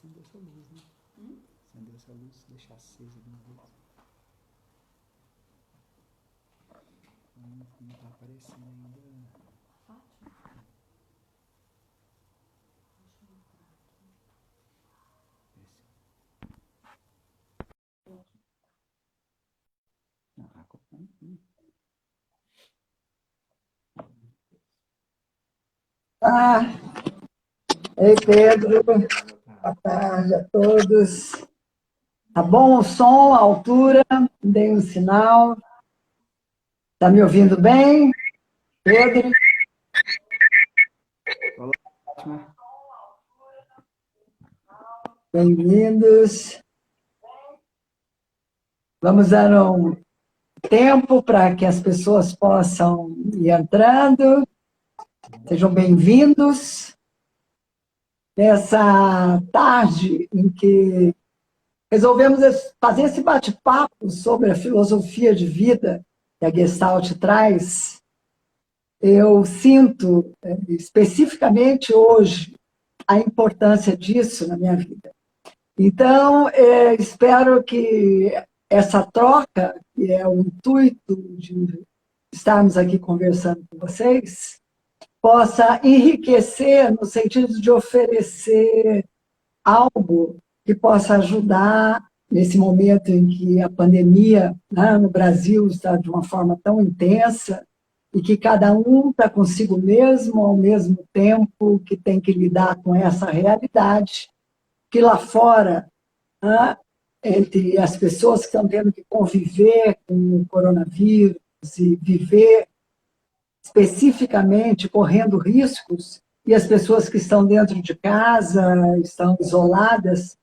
Acendeu essa luz, né? Acendeu essa luz, deixar acesa de uma vez. Não tá aparecendo ainda. Ei, Pedro, boa tarde a todos. Tá bom o som, a altura? Dei um sinal. Tá me ouvindo bem, Pedro? Olá, Fátima. Bem-vindos. Vamos dar um tempo para que as pessoas possam ir entrando. Sejam bem-vindos. Nessa tarde em que resolvemos fazer esse bate-papo sobre a filosofia de vida que a Gestalt traz, eu sinto, especificamente hoje, a importância disso na minha vida. Então, espero que essa troca, que é o intuito de estarmos aqui conversando com vocês, possa enriquecer no sentido de oferecer algo que possa ajudar nesse momento em que a pandemia, né, no Brasil está de uma forma tão intensa e que cada um está consigo mesmo ao mesmo tempo que tem que lidar com essa realidade, que lá fora, né, entre as pessoas que estão tendo que conviver com o coronavírus e viver especificamente correndo riscos, e as pessoas que estão dentro de casa, estão isoladas,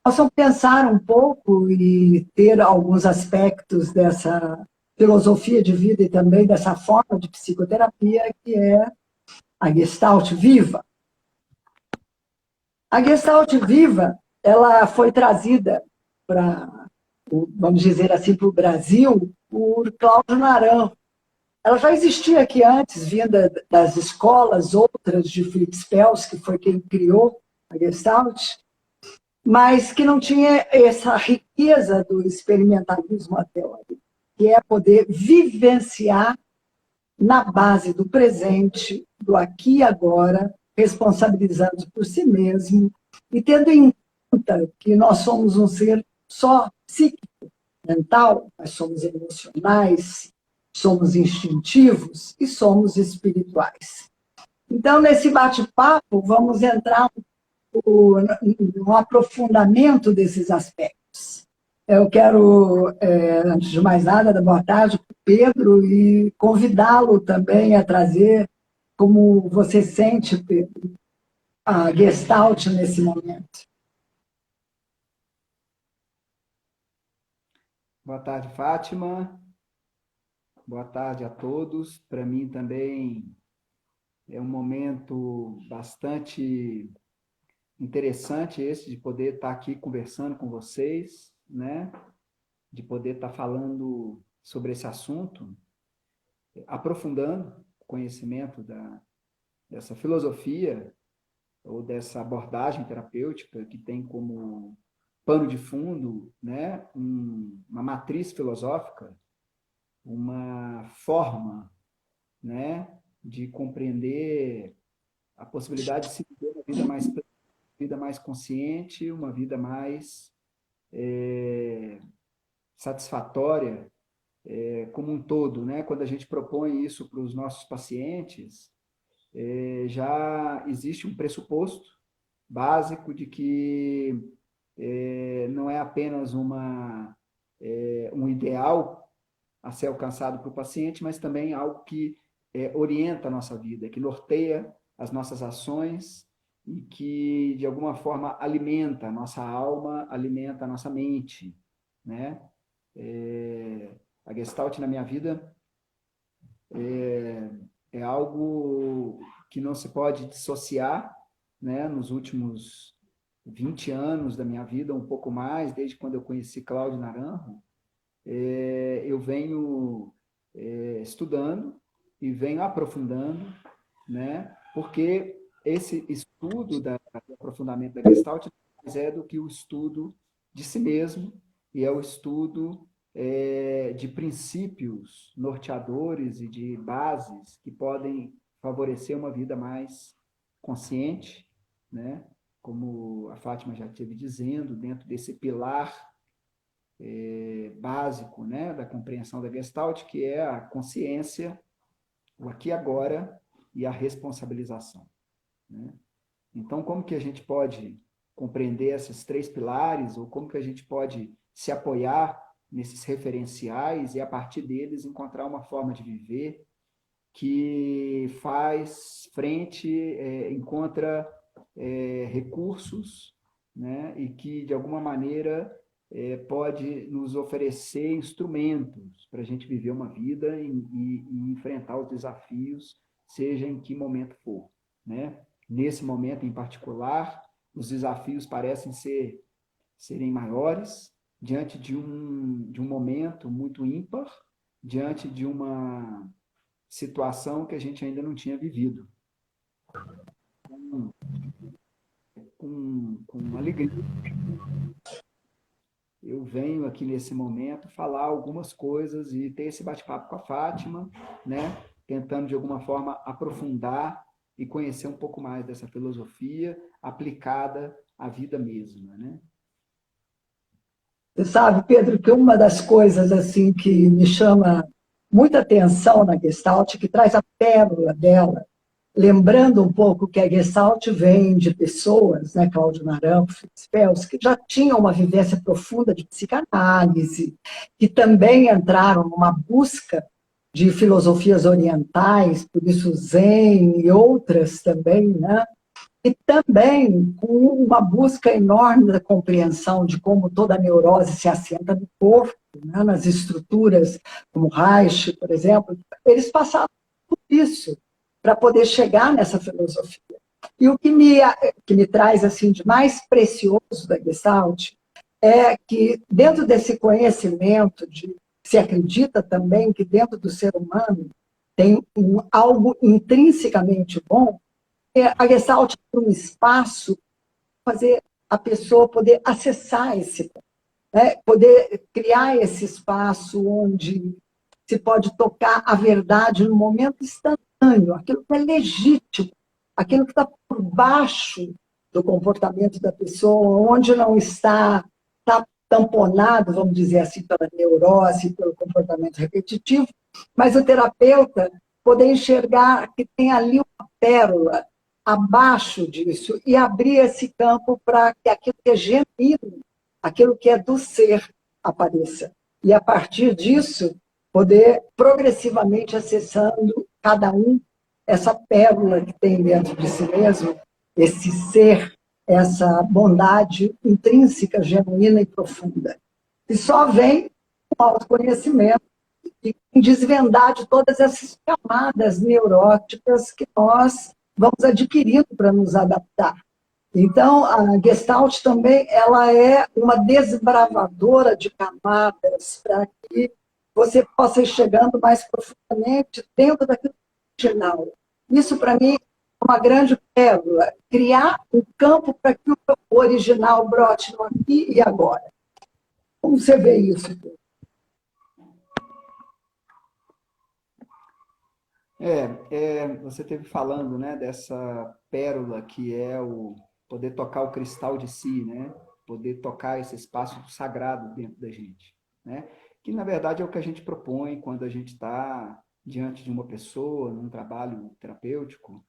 possam pensar um pouco e ter alguns aspectos dessa filosofia de vida e também dessa forma de psicoterapia que é a Gestalt Viva. A Gestalt Viva, ela foi trazida para, vamos dizer assim, para o Brasil por Cláudio Naranjo. Ela já existia aqui antes, vinda das escolas outras de Fritz Perls, que foi quem criou a Gestalt, mas que não tinha essa riqueza do experimentalismo teórico, que é poder vivenciar na base do presente, do aqui e agora, responsabilizando por si mesmo e tendo em conta que nós somos um ser só psíquico, mental, mas somos emocionais, somos instintivos e somos espirituais. Então, nesse bate-papo, vamos entrar no aprofundamento desses aspectos. Eu quero, antes de mais nada, dar boa tarde para o Pedro e convidá-lo também a trazer como você sente, Pedro, a Gestalt nesse momento. Boa tarde, Fátima. Boa tarde a todos. Para mim também é um momento bastante interessante esse de poder estar aqui conversando com vocês, né? De poder estar falando sobre esse assunto, aprofundando o conhecimento dessa filosofia ou dessa abordagem terapêutica que tem como pano de fundo, né, uma matriz filosófica, uma forma, né, de compreender a possibilidade de se viver uma vida mais consciente, uma vida mais satisfatória como um todo, né? Quando a gente propõe isso para os nossos pacientes, já existe um pressuposto básico de que não é apenas um ideal a ser alcançado para o paciente, mas também algo que orienta a nossa vida, que norteia as nossas ações e que, de alguma forma, alimenta a nossa alma, alimenta a nossa mente, né? A Gestalt na minha vida é algo que não se pode dissociar, né? Nos últimos 20 anos da minha vida, um pouco mais, desde quando eu conheci Cláudio Naranjo, eu venho estudando e venho aprofundando, né? Porque esse estudo do aprofundamento da Gestalt é do que o estudo de si mesmo, e é o estudo de princípios norteadores e de bases que podem favorecer uma vida mais consciente, né? Como a Fátima já esteve dizendo, dentro desse pilar básico, né, da compreensão da Gestalt, que é a consciência, o aqui e agora e a responsabilização, né? Então, como que a gente pode compreender esses três pilares, ou como que a gente pode se apoiar nesses referenciais e, a partir deles, encontrar uma forma de viver que faz frente, encontra recursos, né, e que, de alguma maneira, pode nos oferecer instrumentos para a gente viver uma vida e enfrentar os desafios, seja em que momento for, né? Nesse momento em particular, os desafios parecem serem maiores, diante de um momento muito ímpar, diante de uma situação que a gente ainda não tinha vivido. Com alegria, eu venho aqui nesse momento falar algumas coisas e ter esse bate-papo com a Fátima, né? Tentando de alguma forma aprofundar e conhecer um pouco mais dessa filosofia aplicada à vida mesma, né? Você sabe, Pedro, que uma das coisas assim que me chama muita atenção na Gestalt, que traz a pérola dela, lembrando um pouco que a Gestalt vem de pessoas, né, Cláudio Naranjo, Fritz Perls, que já tinham uma vivência profunda de psicanálise, que também entraram numa busca de filosofias orientais, por isso Zen e outras também, né? E também com uma busca enorme da compreensão de como toda a neurose se assenta no corpo, né, nas estruturas, como Reich, por exemplo. Eles passaram por isso para poder chegar nessa filosofia. E o que me traz assim de mais precioso da Gestalt é que, dentro desse conhecimento, se acredita também que dentro do ser humano tem algo intrinsecamente bom, a Gestalt é um espaço para fazer a pessoa poder acessar esse, né? Poder criar esse espaço onde se pode tocar a verdade no momento instantâneo, aquilo que é legítimo, aquilo que está por baixo do comportamento da pessoa, onde não está tamponado, vamos dizer assim, pela neurose, pelo comportamento repetitivo, mas o terapeuta poder enxergar que tem ali uma pérola abaixo disso e abrir esse campo para que aquilo que é genuíno, aquilo que é do ser, apareça. E, a partir disso, poder progressivamente acessando cada um essa pérola que tem dentro de si mesmo, esse ser, essa bondade intrínseca, genuína e profunda. E só vem com o autoconhecimento e desvendar de todas essas camadas neuróticas que nós vamos adquirindo para nos adaptar. Então, a Gestalt também ela é uma desbravadora de camadas para que você possa ir chegando mais profundamente dentro daquilo original. Isso, para mim, é uma grande pérola, criar um campo para que o original brote no aqui e agora. Como você vê isso? Você teve falando, né, dessa pérola que é o poder tocar o cristal de si, né? Poder tocar esse espaço do sagrado dentro da gente, né? Que na verdade é o que a gente propõe quando a gente está diante de uma pessoa, num trabalho terapêutico,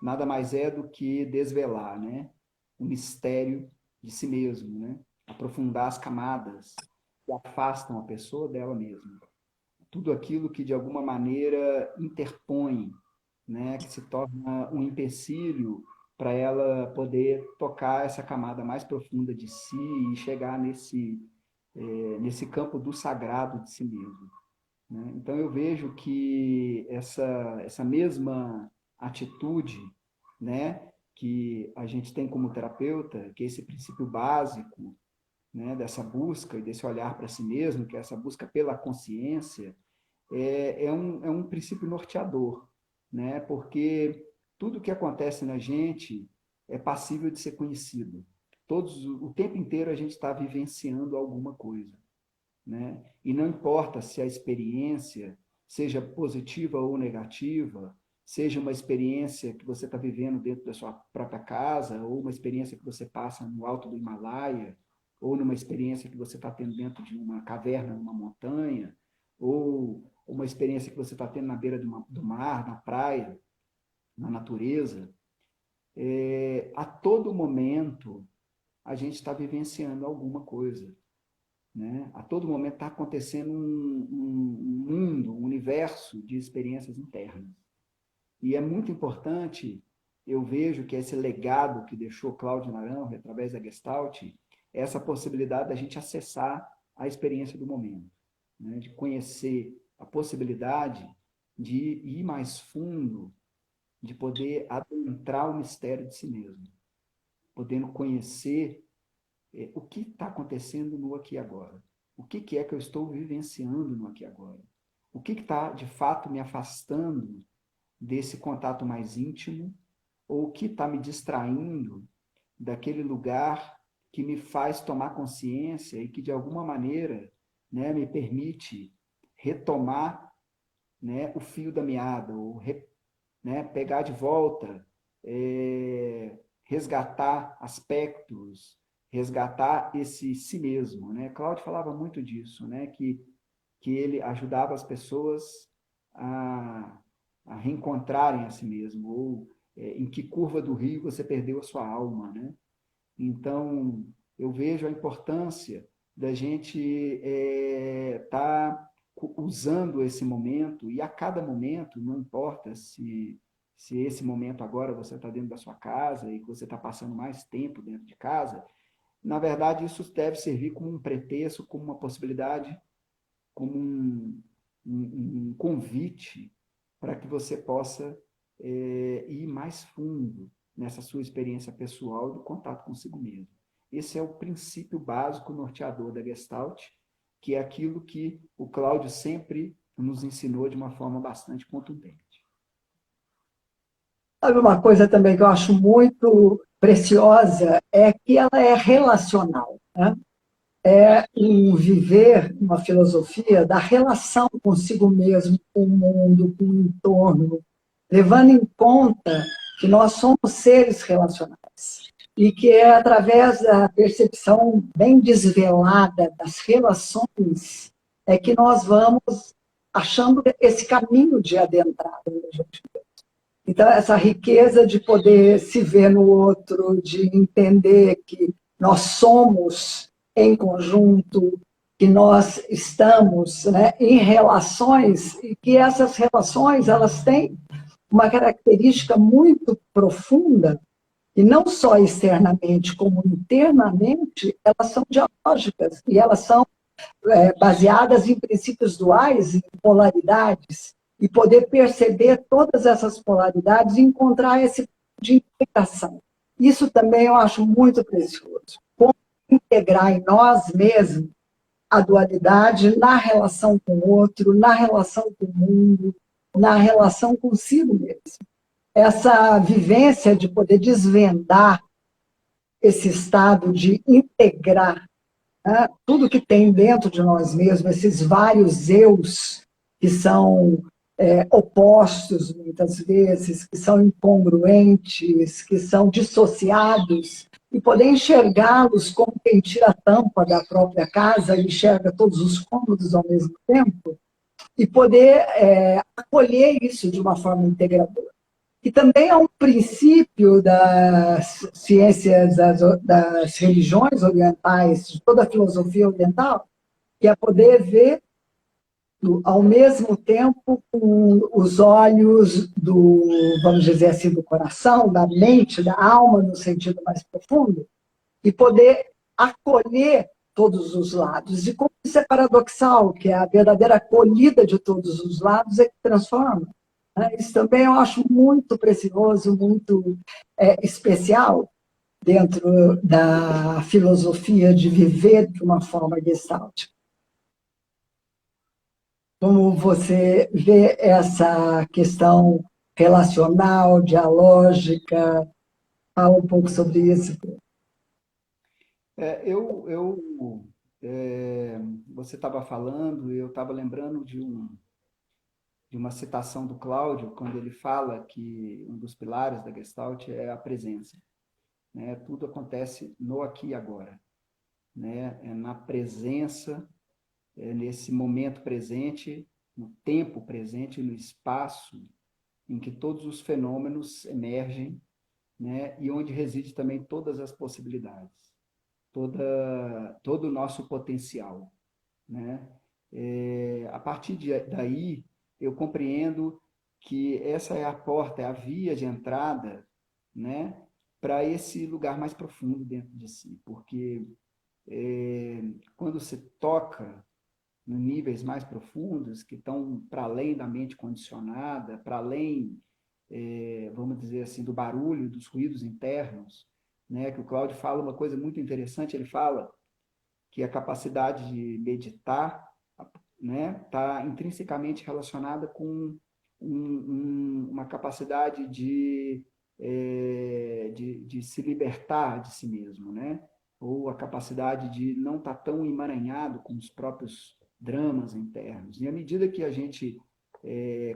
nada mais é do que desvelar, né? O mistério de si mesmo, né? Aprofundar as camadas que afastam a pessoa dela mesma. Tudo aquilo que de alguma maneira interpõe, né, que se torna um empecilho para ela poder tocar essa camada mais profunda de si e chegar nesse campo do sagrado de si mesmo, né? Então eu vejo que essa mesma atitude, né, que a gente tem como terapeuta, que é esse princípio básico, né, dessa busca e desse olhar para si mesmo, que é essa busca pela consciência, é um princípio norteador, né? Porque tudo que acontece na gente é passível de ser conhecido. o tempo inteiro a gente está vivenciando alguma coisa, né? E não importa se a experiência seja positiva ou negativa, seja uma experiência que você está vivendo dentro da sua própria casa, ou uma experiência que você passa no alto do Himalaia, ou numa experiência que você está tendo dentro de uma caverna, numa montanha, ou uma experiência que você está tendo na beira do mar, na praia, na natureza, a todo momento a gente está vivenciando alguma coisa, né? A todo momento está acontecendo um mundo, um universo de experiências internas. E é muito importante, eu vejo que esse legado que deixou Cláudio Naranjo, através da Gestalt, é essa possibilidade da gente acessar a experiência do momento, né? De conhecer a possibilidade de ir mais fundo, de poder adentrar o mistério de si mesmo, podendo conhecer o que está acontecendo no aqui e agora, o que é que eu estou vivenciando no aqui e agora, o que está, de fato, me afastando desse contato mais íntimo, ou o que está me distraindo daquele lugar que me faz tomar consciência e que, de alguma maneira, né, me permite retomar, né, o fio da meada, ou né, pegar de volta, resgatar aspectos, resgatar esse si mesmo, né? Cláudio falava muito disso, né? Que ele ajudava as pessoas a, a reencontrarem a si mesmo, ou em que curva do rio você perdeu a sua alma, né? Então, eu vejo a importância da gente estar usando esse momento, e a cada momento, não importa se esse momento agora você está dentro da sua casa e que você está passando mais tempo dentro de casa, na verdade, isso deve servir como um pretexto, como uma possibilidade, como um convite para que você possa ir mais fundo nessa sua experiência pessoal do contato consigo mesmo. Esse é o princípio básico norteador da Gestalt, que é aquilo que o Cláudio sempre nos ensinou de uma forma bastante contundente. Sabe uma coisa também que eu acho muito preciosa é que ela é relacional, né? É um viver, uma filosofia da relação consigo mesmo, com o mundo, com o entorno, levando em conta que nós somos seres relacionais e que é através da percepção bem desvelada das relações é que nós vamos achando esse caminho de adentrar. Então, essa riqueza de poder se ver no outro, de entender que nós somos em conjunto, que nós estamos, né, em relações, e que essas relações elas têm uma característica muito profunda, e não só externamente, como internamente, elas são dialógicas, e elas são baseadas em princípios duais, em polaridades, e poder perceber todas essas polaridades e encontrar esse ponto de integração. Isso também eu acho muito precioso. Como integrar em nós mesmos a dualidade na relação com o outro, na relação com o mundo, na relação consigo mesmo. Essa vivência de poder desvendar esse estado de integrar, né, tudo que tem dentro de nós mesmos, esses vários eus que são opostos, muitas vezes, que são incongruentes, que são dissociados, e poder enxergá-los como quem tira a tampa da própria casa e enxerga todos os cômodos ao mesmo tempo, e poder acolher isso de uma forma integradora. Que também é um princípio das ciências, das religiões orientais, de toda a filosofia oriental, que é poder ver ao mesmo tempo com os olhos do, vamos dizer assim, do coração, da mente, da alma, no sentido mais profundo, e poder acolher todos os lados. E como isso é paradoxal, que a verdadeira acolhida de todos os lados é que transforma. Isso também eu acho muito precioso, muito especial dentro da filosofia de viver de uma forma gestáltica. Como você vê essa questão relacional, dialógica? Fala um pouco sobre isso. É, você estava falando, eu estava lembrando de uma citação do Cláudio, quando ele fala que um dos pilares da Gestalt é a presença, né? Tudo acontece no aqui e agora, né? É na presença, é nesse momento presente, no tempo presente, no espaço em que todos os fenômenos emergem, né? E onde reside também todas as possibilidades, todo o nosso potencial, né? A partir daí, eu compreendo que essa é a porta, é a via de entrada, né, para esse lugar mais profundo dentro de si, porque quando se toca em níveis mais profundos, que estão para além da mente condicionada, para além, vamos dizer assim, do barulho, dos ruídos internos, né, que o Cláudio fala uma coisa muito interessante, ele fala que a capacidade de meditar, né, está intrinsecamente relacionada com uma capacidade de se libertar de si mesmo, né? Ou a capacidade de não estar tão emaranhado com os próprios dramas internos. E à medida que a gente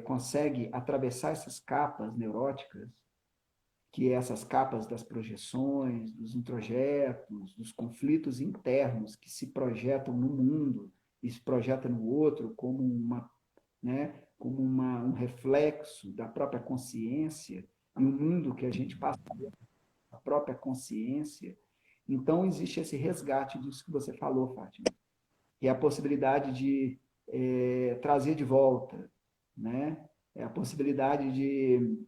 consegue atravessar essas capas neuróticas, que é essas capas das projeções, dos introjetos, dos conflitos internos que se projetam no mundo e se projetam no outro como um reflexo da própria consciência, e um mundo que a gente passa a própria consciência. Então, existe esse resgate disso que você falou, Fátima, que é a possibilidade de trazer de volta, né? É a possibilidade de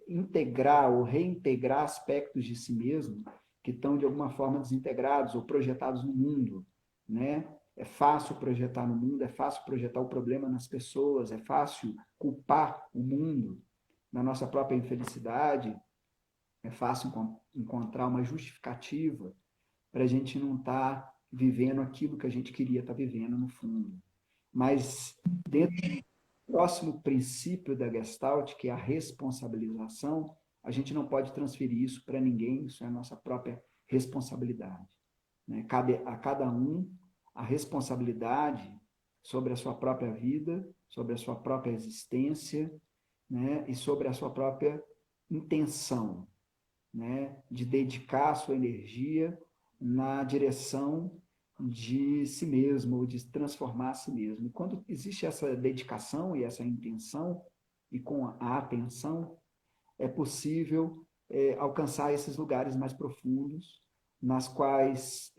integrar ou reintegrar aspectos de si mesmo que estão, de alguma forma, desintegrados ou projetados no mundo, né? É fácil projetar no mundo, é fácil projetar o problema nas pessoas, é fácil culpar o mundo na nossa própria infelicidade, é fácil encontrar uma justificativa para a gente não estar vivendo aquilo que a gente queria estar vivendo no fundo. Mas dentro do próximo princípio da Gestalt, que é a responsabilização, a gente não pode transferir isso para ninguém, isso é a nossa própria responsabilidade, né? Cabe a cada um a responsabilidade sobre a sua própria vida, sobre a sua própria existência, né? E sobre a sua própria intenção, né, de dedicar a sua energia na direção de si mesmo, ou de transformar a si mesmo. E quando existe essa dedicação e essa intenção, e com a atenção, é possível alcançar esses lugares mais profundos, nas quais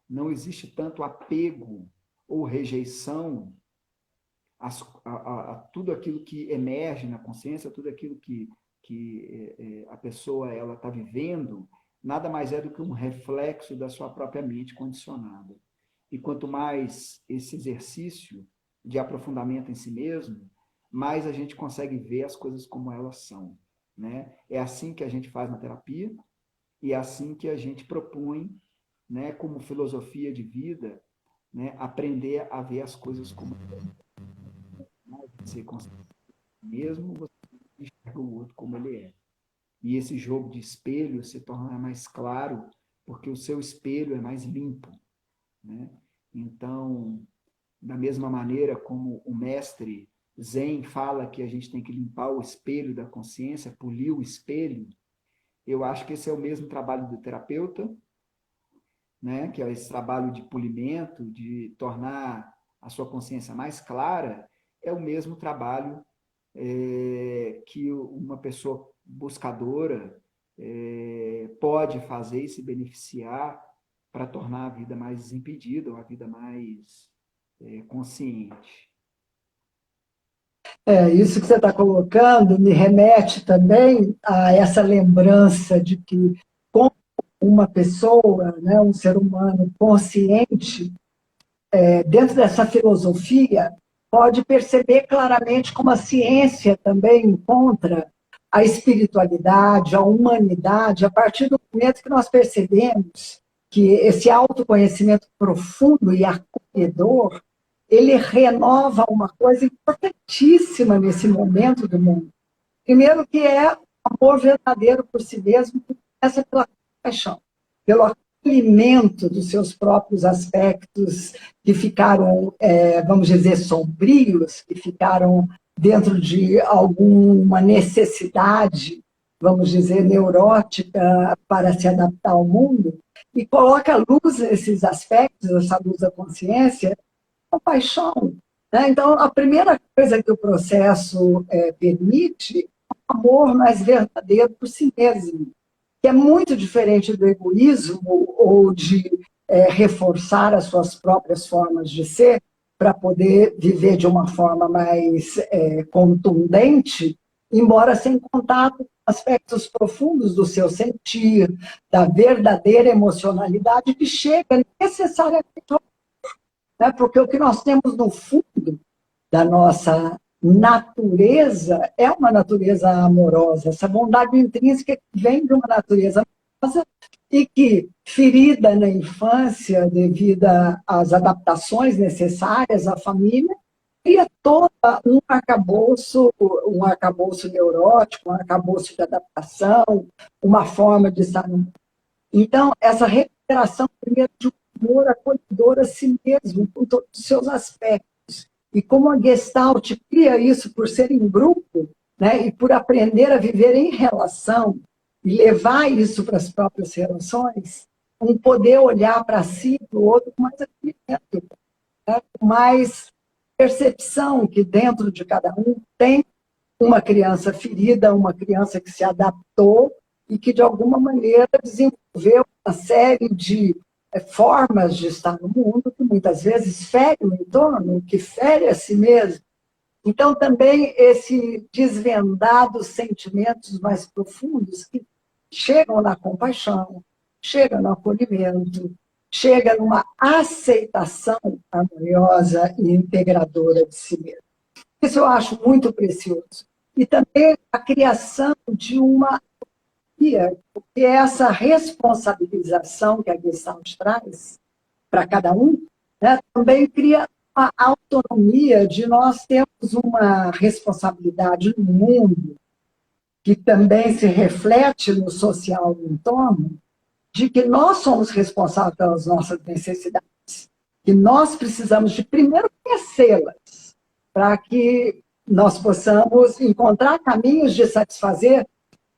não existe tanto apego ou rejeição a tudo aquilo que emerge na consciência, tudo aquilo que a pessoa ela está vivendo, nada mais é do que um reflexo da sua própria mente condicionada. E quanto mais esse exercício de aprofundamento em si mesmo, mais a gente consegue ver as coisas como elas são, né? É assim que a gente faz na terapia e é assim que a gente propõe, né, como filosofia de vida, né, aprender a ver as coisas como você consegue mesmo, você enxerga o outro como ele é. E esse jogo de espelho se torna mais claro porque o seu espelho é mais limpo, né? Então, da mesma maneira como o mestre Zen fala que a gente tem que limpar o espelho da consciência, polir o espelho, eu acho que esse é o mesmo trabalho do terapeuta, né? Que é esse trabalho de polimento, de tornar a sua consciência mais clara, é o mesmo trabalho que uma pessoa buscadora pode fazer e se beneficiar para tornar a vida mais desimpedida, ou a vida mais consciente. Isso que você está colocando me remete também a essa lembrança de que, como uma pessoa, né, um ser humano consciente, dentro dessa filosofia, pode perceber claramente como a ciência também encontra a espiritualidade, a humanidade, a partir do momento que nós percebemos que esse autoconhecimento profundo e acolhedor, ele renova uma coisa importantíssima nesse momento do mundo. Primeiro que é o amor verdadeiro por si mesmo, que começa pela paixão. pelo acolhimento dos seus próprios aspectos que ficaram, vamos dizer, sombrios, que ficaram dentro de alguma necessidade, vamos dizer, neurótica para se adaptar ao mundo, e coloca à luz esses aspectos, essa luz da consciência, com paixão. Né? Então, a primeira coisa que o processo permite é um amor mais verdadeiro por si mesmo, que é muito diferente do egoísmo ou de reforçar as suas próprias formas de ser para poder viver de uma forma mais contundente, embora sem contato com aspectos profundos do seu sentir, da verdadeira emocionalidade que chega necessariamente ao, né? Porque o que nós temos no fundo da nossa natureza é uma natureza amorosa, essa bondade intrínseca que vem de uma natureza amorosa e que, ferida na infância devido às adaptações necessárias à família, cria todo um arcabouço neurótico, um arcabouço de adaptação, uma forma de estar no mundo. Então, essa recuperação, primeiro, de um amor acolhedor a si mesmo, com todos os seus aspectos. E como a Gestalt cria isso por ser em grupo, né, e por aprender a viver em relação e levar isso para as próprias relações, um poder olhar para si e para o outro com mais acolhimento, né, com mais percepção que dentro de cada um tem uma criança ferida, uma criança que se adaptou e que, de alguma maneira, desenvolveu uma série de formas de estar no mundo que muitas vezes fere o entorno, que fere a si mesmo. Então, também esse desvendar dos sentimentos mais profundos que chegam na compaixão, chegam no acolhimento, chega numa aceitação harmoniosa e integradora de si mesmo. Isso eu acho muito precioso. E também a criação de uma porque essa responsabilização que a Gestalt traz para cada um, né, também cria uma autonomia de nós termos uma responsabilidade no mundo, que também se reflete no social no entorno, de que nós somos responsáveis pelas nossas necessidades, que nós precisamos de primeiro conhecê-las, para que nós possamos encontrar caminhos de satisfazer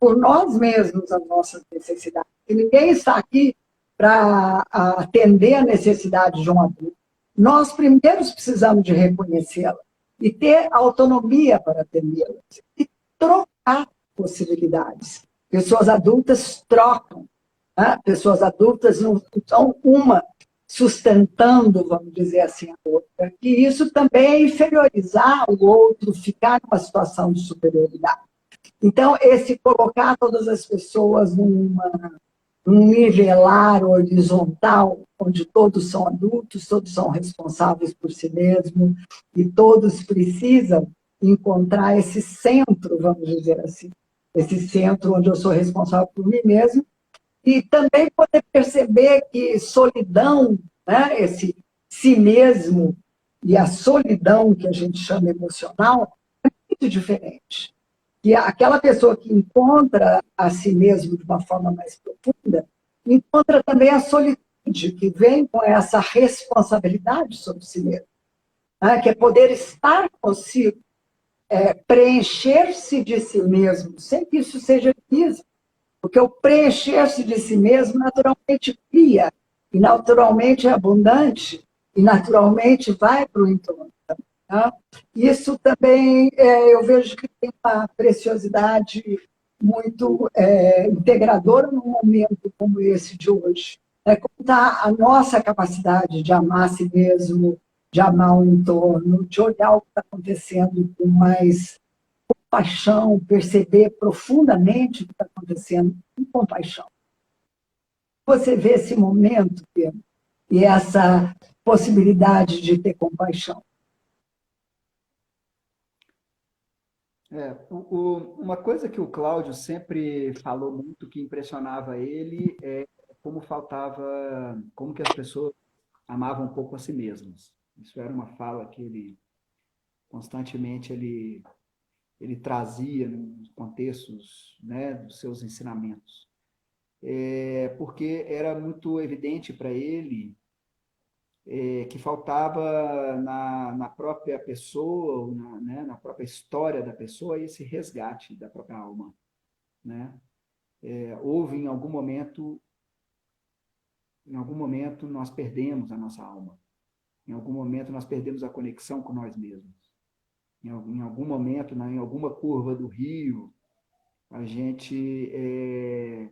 por nós mesmos as nossas necessidades. E ninguém está aqui para atender a necessidade de um adulto. Nós primeiros precisamos de reconhecê-la e ter autonomia para atendê-la e trocar possibilidades. Pessoas adultas trocam, né? Pessoas adultas não são uma sustentando, vamos dizer assim, a outra. E isso também é inferiorizar o outro, ficar numa situação de superioridade. Então, esse colocar todas as pessoas num nivelar horizontal, onde todos são adultos, todos são responsáveis por si mesmos, e todos precisam encontrar esse centro, vamos dizer assim, esse centro onde eu sou responsável por mim mesmo, e também poder perceber que solidão, né, esse si mesmo, e a solidão que a gente chama emocional, é muito diferente. Que aquela pessoa que encontra a si mesmo de uma forma mais profunda, encontra também a solitude, que vem com essa responsabilidade sobre si mesmo, né? Que é poder estar consigo, preencher-se de si mesmo, sem que isso seja egoísmo, porque o preencher-se de si mesmo naturalmente cria, e naturalmente é abundante, e naturalmente vai para o entorno. Tá? Isso também eu vejo que tem uma preciosidade muito integradora num momento como esse de hoje. Como está a nossa capacidade de amar a si mesmo, de amar o entorno, de olhar o que está acontecendo com mais compaixão, perceber profundamente o que está acontecendo com compaixão. Você vê esse momento, Pedro, e essa possibilidade de ter compaixão. Uma coisa que o Cláudio sempre falou muito, que impressionava ele, é como que as pessoas amavam um pouco a si mesmas. Isso era uma fala que ele constantemente ele trazia nos contextos, né, dos seus ensinamentos. porque era muito evidente para ele que faltava na própria pessoa, né, na própria história da pessoa, esse resgate da própria alma. Né? Houve em algum momento nós perdemos a nossa alma. Em algum momento nós perdemos a conexão com nós mesmos. Em algum momento, em alguma curva do rio, a gente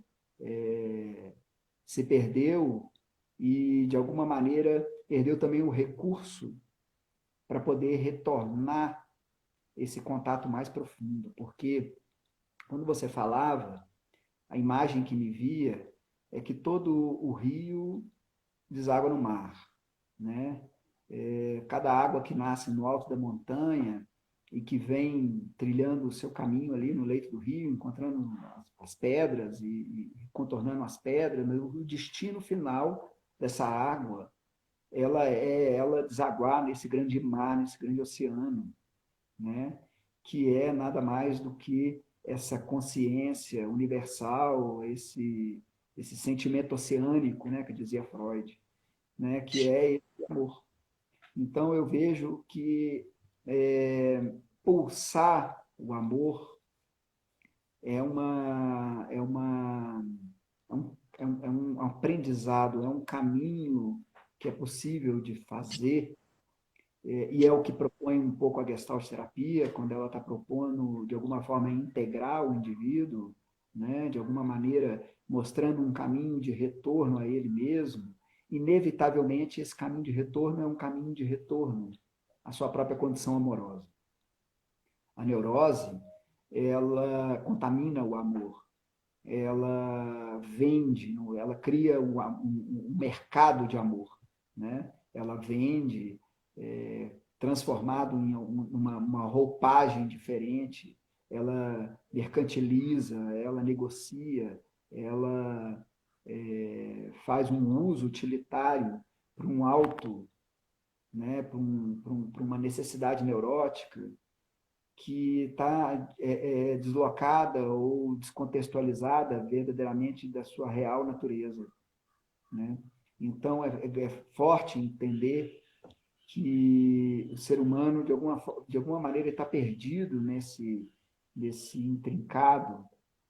se perdeu e, de alguma maneira, perdeu também o recurso para poder retornar esse contato mais profundo. Porque quando você falava, a imagem que me via é que todo o rio deságua no mar, né? Cada água que nasce no alto da montanha e que vem trilhando o seu caminho ali no leito do rio, encontrando as pedras e contornando as pedras, mas o destino final dessa água, ela desaguar nesse grande mar, nesse grande oceano, né? Que é nada mais do que essa consciência universal, esse sentimento oceânico, né, que dizia Freud, né, que é esse amor. Então eu vejo que pulsar o amor é um aprendizado, é um caminho que é possível de fazer, e é o que propõe um pouco a Gestalt terapia, quando ela está propondo, de alguma forma, integrar o indivíduo, né? De alguma maneira mostrando um caminho de retorno a ele mesmo. Inevitavelmente, esse caminho de retorno é um caminho de retorno à sua própria condição amorosa. A neurose, ela contamina o amor, ela vende, ela cria um mercado de amor, né? Ela vende transformado em uma roupagem diferente, ela mercantiliza, ela negocia, ela faz um uso utilitário para um alto, né, para uma necessidade neurótica que está deslocada ou descontextualizada verdadeiramente da sua real natureza. Né? Então, é forte entender que o ser humano, de alguma maneira, está perdido nesse intrincado,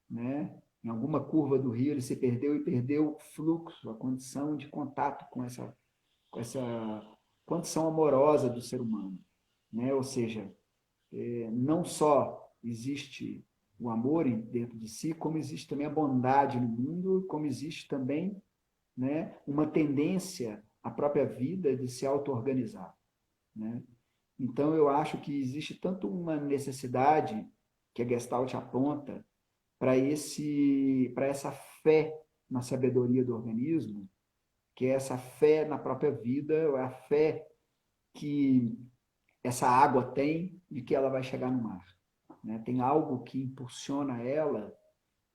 né? Em alguma curva do rio ele se perdeu e perdeu o fluxo, a condição de contato com essa condição amorosa do ser humano. Né? Ou seja, não só existe o amor dentro de si, como existe também a bondade no mundo, como existe também, né, uma tendência à própria vida de se auto-organizar. Né? Então, eu acho que existe tanto uma necessidade que a Gestalt aponta para essa fé na sabedoria do organismo, que é essa fé na própria vida, a fé que essa água tem de que ela vai chegar no mar. Né? Tem algo que impulsiona ela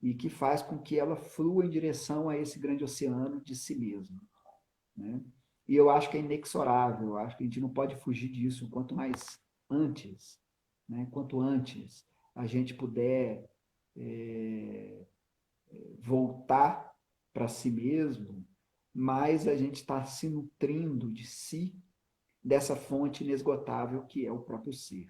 e que faz com que ela flua em direção a esse grande oceano de si mesma. Né? E eu acho que é inexorável, eu acho que a gente não pode fugir disso, quanto mais antes, né? Quanto antes a gente puder voltar para si mesmo, mais a gente está se nutrindo de si, dessa fonte inesgotável que é o próprio ser.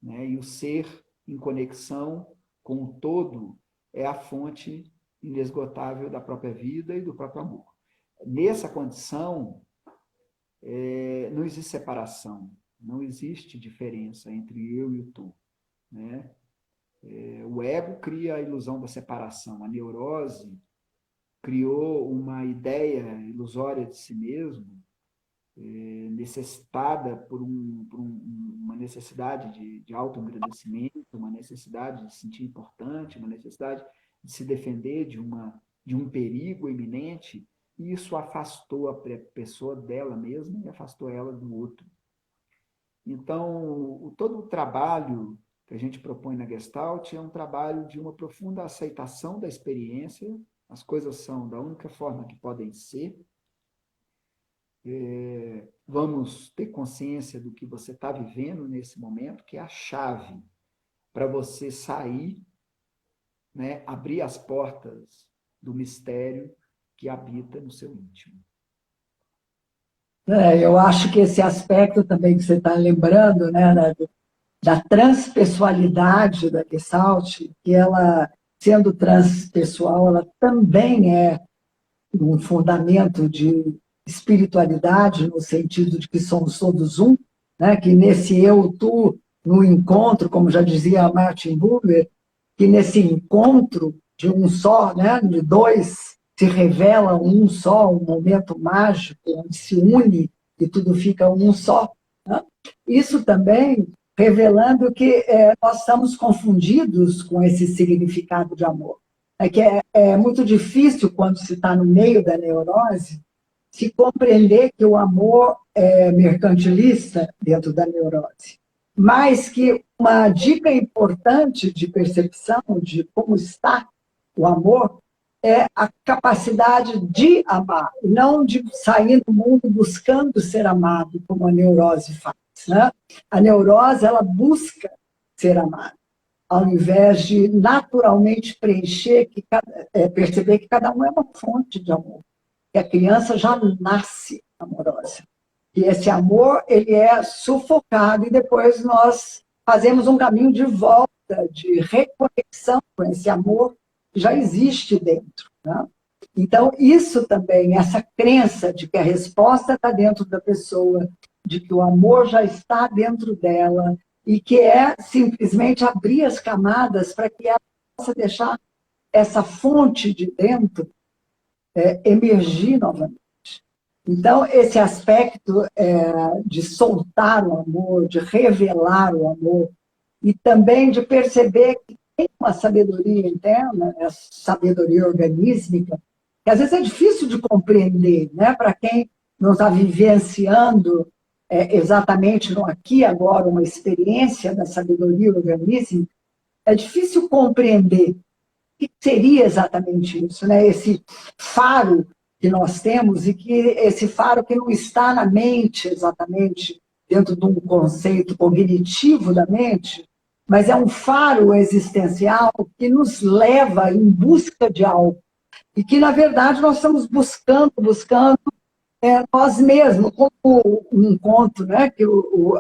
Né? E o ser em conexão com o todo é a fonte inesgotável da própria vida e do próprio amor. Nessa condição, não existe separação, não existe diferença entre eu e o tu. Né? O ego cria a ilusão da separação, a neurose criou uma ideia ilusória de si mesmo, necessitada uma necessidade de auto-engrandecimento, uma necessidade de se sentir importante, uma necessidade de se defender de um perigo iminente, e isso afastou a pessoa dela mesma e afastou ela do outro. Então, todo o trabalho que a gente propõe na Gestalt é um trabalho de uma profunda aceitação da experiência, as coisas são da única forma que podem ser, vamos ter consciência do que você está vivendo nesse momento, que é a chave para você sair, né, abrir as portas do mistério que habita no seu íntimo. Eu acho que esse aspecto também que você está lembrando, né, da transpessoalidade da Gestalt, que ela, sendo transpessoal, ela também é um fundamento de espiritualidade, no sentido de que somos todos um, né, que nesse eu, tu, no encontro, como já dizia Martin Buber, que nesse encontro de um só, né, de dois, se revela um só, um momento mágico, onde se une e tudo fica um só. Né? Isso também revelando que nós estamos confundidos com esse significado de amor. É que é muito difícil, quando se está no meio da neurose, se compreender que o amor é mercantilista dentro da neurose. Mas que uma dica importante de percepção de como está o amor é a capacidade de amar, não de sair do mundo buscando ser amado, como a neurose faz. Né? A neurose, ela busca ser amada, ao invés de naturalmente preencher, perceber que cada um é uma fonte de amor, que a criança já nasce amorosa. E esse amor, ele é sufocado e depois nós fazemos um caminho de volta, de reconexão com esse amor que já existe dentro. Né? Então, isso também, essa crença de que a resposta está dentro da pessoa, de que o amor já está dentro dela e que é simplesmente abrir as camadas para que ela possa deixar essa fonte de dentro emergir novamente. Então, esse aspecto de soltar o amor, de revelar o amor, e também de perceber que tem uma sabedoria interna, essa sabedoria organísmica, que às vezes é difícil de compreender, né? Para quem não está vivenciando exatamente no aqui e agora uma experiência da sabedoria organísmica, é difícil compreender o que seria exatamente isso, né? Esse faro que nós temos, e que esse faro que não está na mente exatamente, dentro de um conceito cognitivo da mente, mas é um faro existencial que nos leva em busca de algo. E que, na verdade, nós estamos buscando nós mesmos, como um conto, né,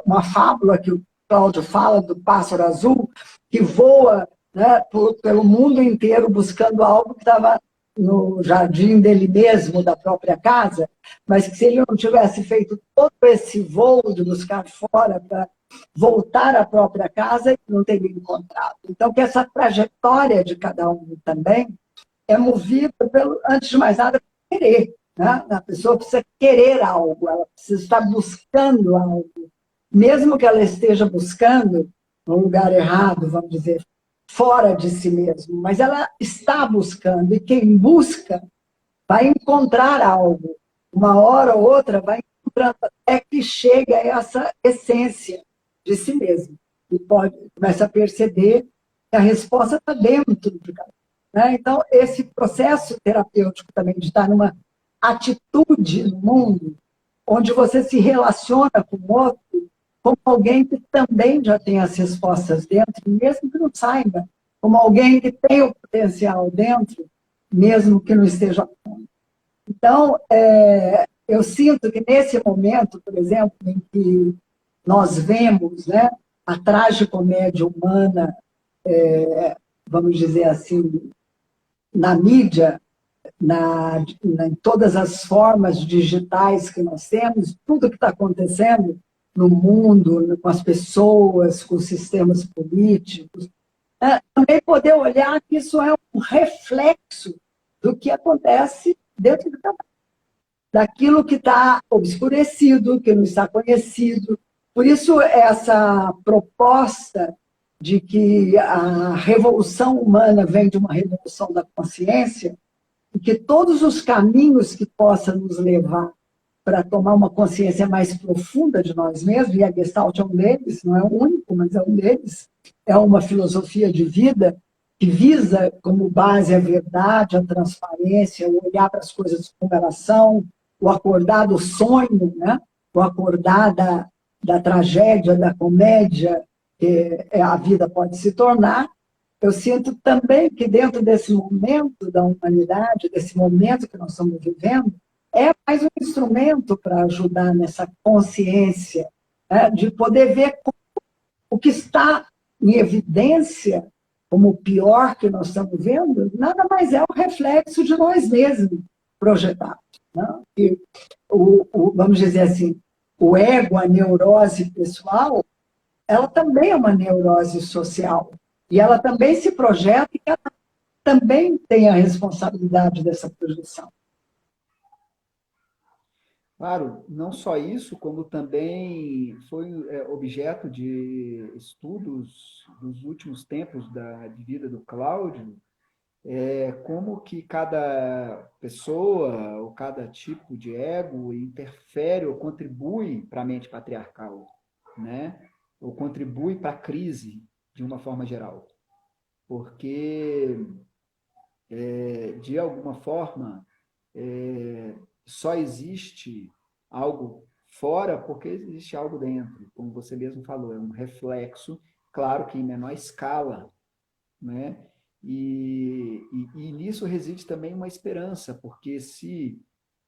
uma fábula que o Cláudio fala do pássaro azul, que voa, né, pelo mundo inteiro buscando algo que estava no jardim dele mesmo, da própria casa, mas que se ele não tivesse feito todo esse voo de buscar fora para voltar à própria casa, ele não teria encontrado. Então, que essa trajetória de cada um também é movida pelo, antes de mais nada, querer. Né? A pessoa precisa querer algo, ela precisa estar buscando algo. Mesmo que ela esteja buscando no lugar errado, vamos dizer, fora de si mesmo, mas ela está buscando, e quem busca vai encontrar algo. Uma hora ou outra vai encontrando até que chega a essa essência de si mesmo. E começa a perceber que a resposta está dentro de cada um. Né? Então, esse processo terapêutico também de estar numa atitude no mundo, onde você se relaciona com o outro, como alguém que também já tem as respostas dentro, mesmo que não saiba, como alguém que tem o potencial dentro, mesmo que não esteja pronto. Então, eu sinto que nesse momento, por exemplo, em que nós vemos, né, a tragicomédia humana, vamos dizer assim, na mídia, em todas as formas digitais que nós temos, tudo que está acontecendo no mundo, com as pessoas, com os sistemas políticos, também poder olhar que isso é um reflexo do que acontece dentro de cada um, daquilo que está obscurecido, que não está conhecido. Por isso, essa proposta de que a revolução humana vem de uma revolução da consciência, e que todos os caminhos que possam nos levar para tomar uma consciência mais profunda de nós mesmos, e a Gestalt é um deles, não é o único, mas é um deles, é uma filosofia de vida que visa como base a verdade, a transparência, o olhar para as coisas como elas são, o acordar do sonho, né? O acordar da tragédia, da comédia, que a vida pode se tornar, eu sinto também que dentro desse momento da humanidade, desse momento que nós estamos vivendo, é mais um instrumento para ajudar nessa consciência, né, de poder ver o que está em evidência como o pior que nós estamos vendo, nada mais é o reflexo de nós mesmos projetados. Né? E vamos dizer assim, o ego, a neurose pessoal, ela também é uma neurose social. E ela também se projeta e ela também tem a responsabilidade dessa projeção. Claro, não só isso, como também foi objeto de estudos dos últimos tempos de vida do Cláudio, como que cada pessoa ou cada tipo de ego interfere ou contribui para a mente patriarcal, né? Ou contribui para a crise de uma forma geral. Porque, de alguma forma, só existe algo fora porque existe algo dentro, como você mesmo falou, é um reflexo, claro que em menor escala, né? E nisso reside também uma esperança, porque se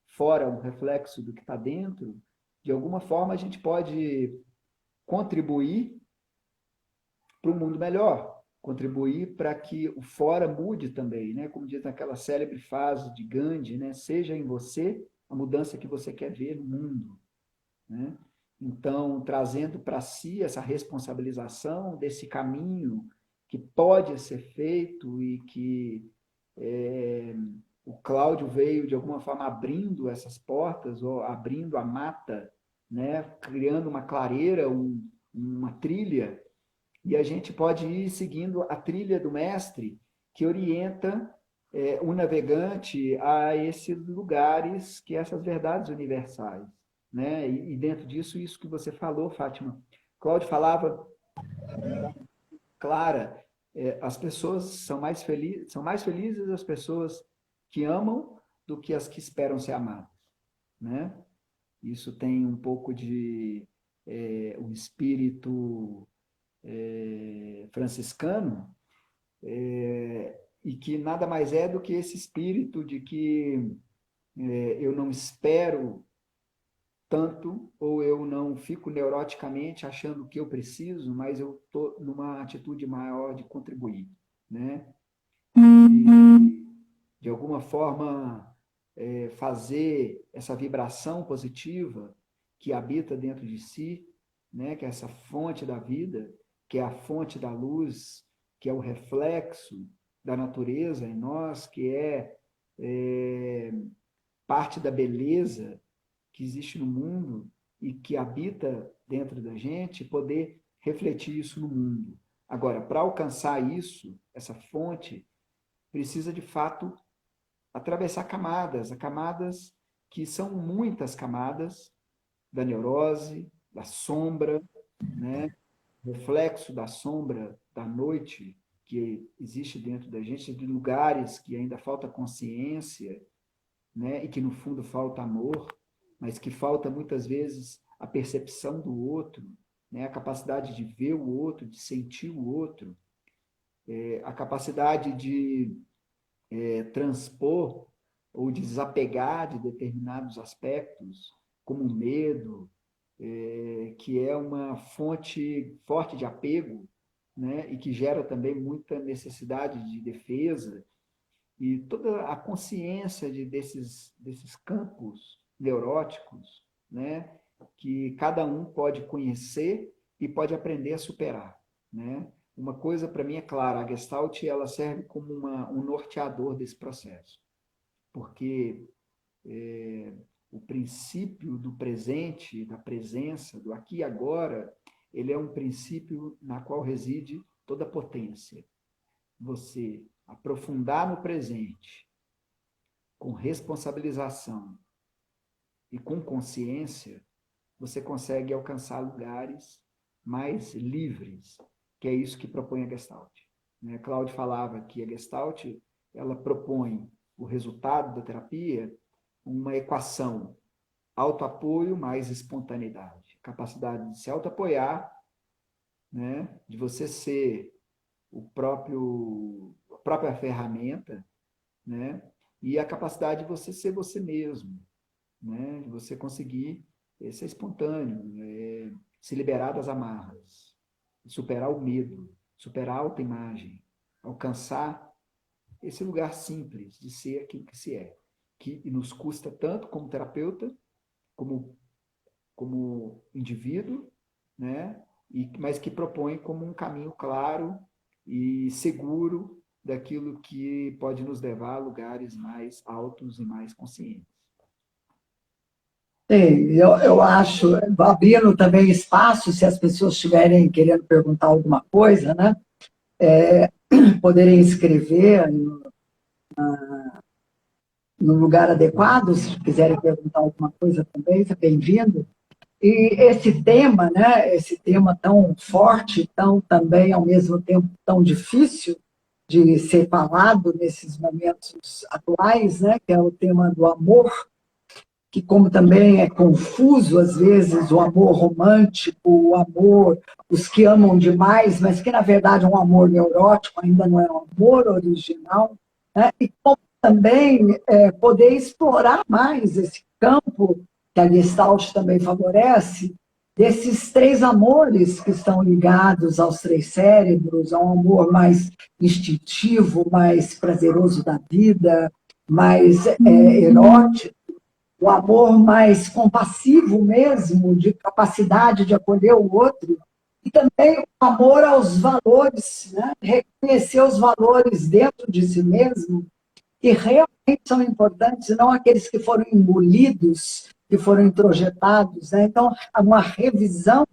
fora um reflexo do que está dentro, de alguma forma a gente pode contribuir para um mundo melhor, contribuir para que o fora mude também, né? Como diz naquela célebre frase de Gandhi, né? Seja em você a mudança que você quer ver no mundo, né? Então, trazendo para si essa responsabilização desse caminho que pode ser feito e que o Cláudio veio, de alguma forma, abrindo essas portas, ou abrindo a mata, né? Criando uma clareira, uma trilha, e a gente pode ir seguindo a trilha do mestre que orienta o navegante a esses lugares, que essas verdades universais, né? E dentro disso, isso que você falou, Fátima. Cláudio falava clara, as pessoas são mais felizes as pessoas que amam do que as que esperam ser amadas, né? Isso tem um pouco de um espírito franciscano, e que nada mais é do que esse espírito de que eu não espero tanto, ou eu não fico neuroticamente achando que eu preciso, mas eu estou numa atitude maior de contribuir, né? E, de alguma forma, fazer essa vibração positiva que habita dentro de si, né? Que é essa fonte da vida, que é a fonte da luz, que é o reflexo da natureza em nós, que é parte da beleza que existe no mundo e que habita dentro da gente, poder refletir isso no mundo. Agora, para alcançar isso, essa fonte, precisa de fato atravessar camadas que são muitas camadas da neurose, da sombra, né? Reflexo da sombra da noite que existe dentro da gente, de lugares que ainda falta consciência, né? E que no fundo falta amor, mas que falta muitas vezes a percepção do outro, né? A capacidade de ver o outro, de sentir o outro, a capacidade de transpor ou desapegar de determinados aspectos, como o medo, que é uma fonte forte de apego, né? E que gera também muita necessidade de defesa, e toda a consciência desses campos neuróticos, né? Que cada um pode conhecer e pode aprender a superar, né? Uma coisa para mim é clara, a Gestalt ela serve como um norteador desse processo, porque o princípio do presente, da presença, do aqui e agora, ele é um princípio na qual reside toda a potência. Você aprofundar no presente, com responsabilização e com consciência, você consegue alcançar lugares mais livres, que é isso que propõe a Gestalt. Né? Cláudio falava que a Gestalt ela propõe o resultado da terapia, uma equação: autoapoio mais espontaneidade, capacidade de se autoapoiar, né? De você ser a própria ferramenta, né? E a capacidade de você ser você mesmo, né? De você conseguir ser espontâneo, se liberar das amarras, superar o medo, superar a autoimagem, alcançar esse lugar simples de ser aquilo que se é, que nos custa tanto como terapeuta, como indivíduo, né? Mas que propõe como um caminho claro e seguro daquilo que pode nos levar a lugares mais altos e mais conscientes. Sim, eu acho, abrindo também espaço, se as pessoas estiverem querendo perguntar alguma coisa, né? Poderem escrever no lugar adequado, se quiserem perguntar alguma coisa também, é bem-vindo. E esse tema, né, esse tema tão forte, tão também ao mesmo tempo tão difícil de ser falado nesses momentos atuais, né, que é o tema do amor, que como também é confuso às vezes o amor romântico, o amor, os que amam demais, mas que na verdade é um amor neurótico, ainda não é um amor original, né? E como também poder explorar mais esse campo que a Gestalt também favorece, desses três amores que estão ligados aos três cérebros, a um amor mais instintivo, mais prazeroso da vida, mais erótico, o amor mais compassivo mesmo, de capacidade de acolher o outro, e também o amor aos valores, né? Reconhecer os valores dentro de si mesmo, que realmente são importantes, e não aqueles que foram engolidos, que foram introjetados. Né? Então, uma revisão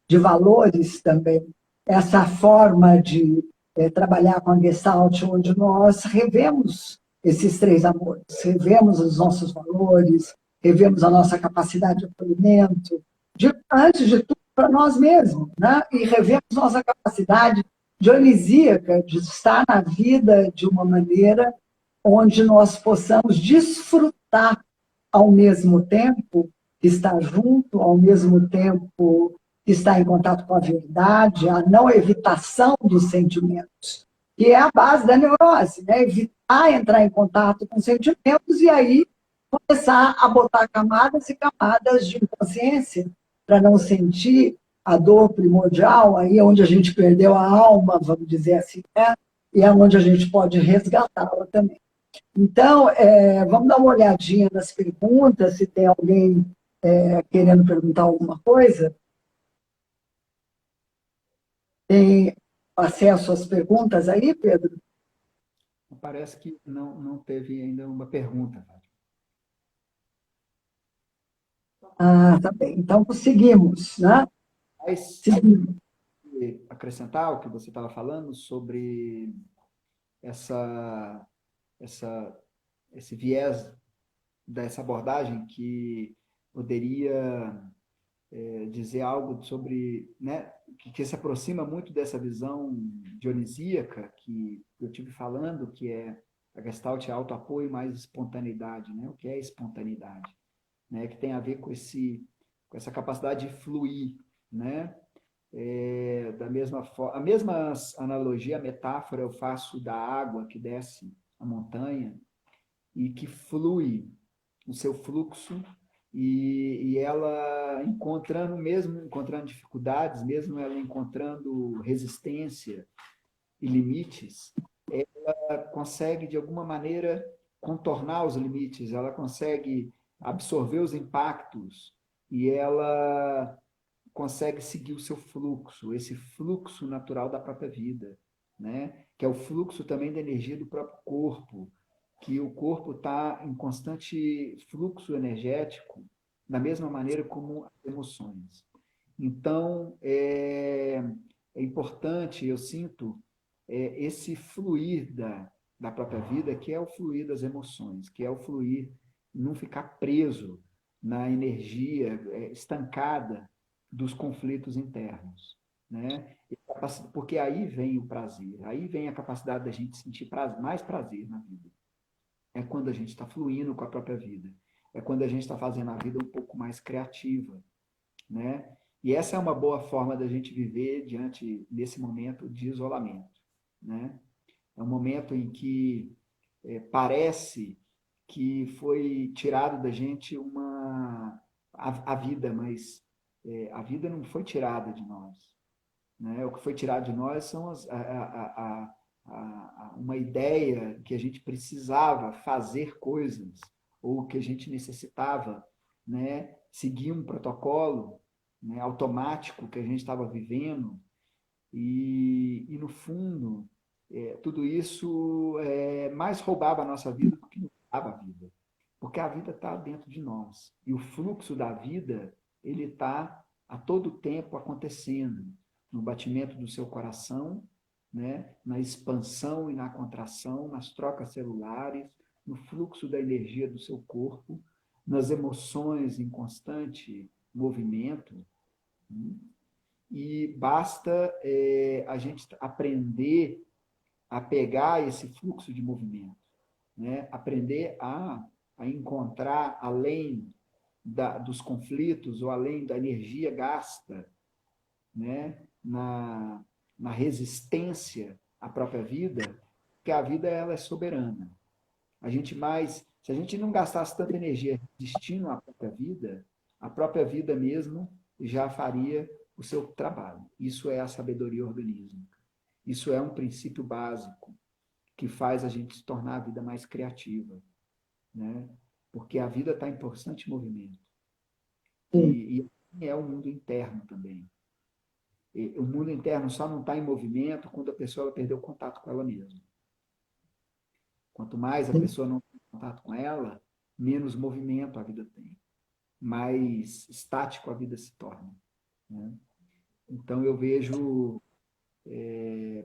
de valores também, essa forma de trabalhar com a Gestalt, onde nós revemos esses três amores, revemos os nossos valores, revemos a nossa capacidade de acolhimento, antes de tudo para nós mesmos, né? E revemos nossa capacidade dionisíaca de estar na vida de uma maneira onde nós possamos desfrutar ao mesmo tempo que estar junto, ao mesmo tempo que estar em contato com a verdade, a não evitação dos sentimentos, que é a base da neurose, né? Evitar entrar em contato com sentimentos e aí começar a botar camadas e camadas de inconsciência para não sentir a dor primordial, aí é onde a gente perdeu a alma, vamos dizer assim, né? E é onde a gente pode resgatá-la também. Então, vamos dar uma olhadinha nas perguntas, se tem alguém querendo perguntar alguma coisa. Tem acesso às perguntas aí, Pedro? Parece que não teve ainda uma pergunta. Ah, tá bem. Então, seguimos, né? Mas, Seguimos. acrescentar o que você estava falando sobre essa, essa, esse viés dessa abordagem que poderia dizer algo sobre, né, que se aproxima muito dessa visão dionisíaca que eu tive falando, que é a Gestalt é autoapoio mais espontaneidade, né? O que é espontaneidade? Né? Que tem a ver com essa capacidade de fluir, né? Da mesma forma, a mesma analogia, a metáfora eu faço da água que desce a montanha e que flui o seu fluxo e ela encontrando dificuldades, mesmo ela encontrando resistência e limites, ela consegue de alguma maneira contornar os limites, ela consegue absorver os impactos e ela consegue seguir o seu fluxo, esse fluxo natural da própria vida, né? Que é o fluxo também da energia do próprio corpo, que o corpo está em constante fluxo energético, da mesma maneira como as emoções. Então, é importante, eu sinto, esse fluir da própria vida, que é o fluir das emoções, que é o fluir, não ficar preso na energia estancada dos conflitos internos, né? Porque aí vem o prazer, aí vem a capacidade da gente sentir mais prazer na vida. É quando a gente está fluindo com a própria vida, é quando a gente está fazendo a vida um pouco mais criativa, né? E essa é uma boa forma da gente viver diante desse momento de isolamento. né? É um momento em que parece que foi tirado da gente a vida, mas a vida não foi tirada de nós, né? O que foi tirado de nós são uma ideia que a gente precisava fazer coisas, ou que a gente necessitava, né, seguir um protocolo, né, automático que a gente estava vivendo, e no fundo, tudo isso mais roubava a nossa vida do que nos dava a vida. Porque a vida está dentro de nós. E o fluxo da vida, ele está a todo tempo acontecendo. No batimento do seu coração, né? Na expansão e na contração, nas trocas celulares, no fluxo da energia do seu corpo, nas emoções em constante movimento. Né? E basta a gente aprender a pegar esse fluxo de movimento, né? Aprender a encontrar, além dos conflitos ou além da energia gasta, né? na resistência à própria vida, que a vida ela é soberana. Se a gente não gastasse tanta energia resistindo à própria vida, a própria vida mesmo já faria o seu trabalho. Isso é a sabedoria organísmica. Isso é um princípio básico que faz a gente se tornar a vida mais criativa, né? Porque a vida está em constante movimento. E é o mundo interno também. E o mundo interno só não está em movimento quando a pessoa perdeu contato com ela mesma. Quanto mais a pessoa não tem contato com ela, menos movimento a vida tem. Mais estático a vida se torna. Né? Então, eu vejo...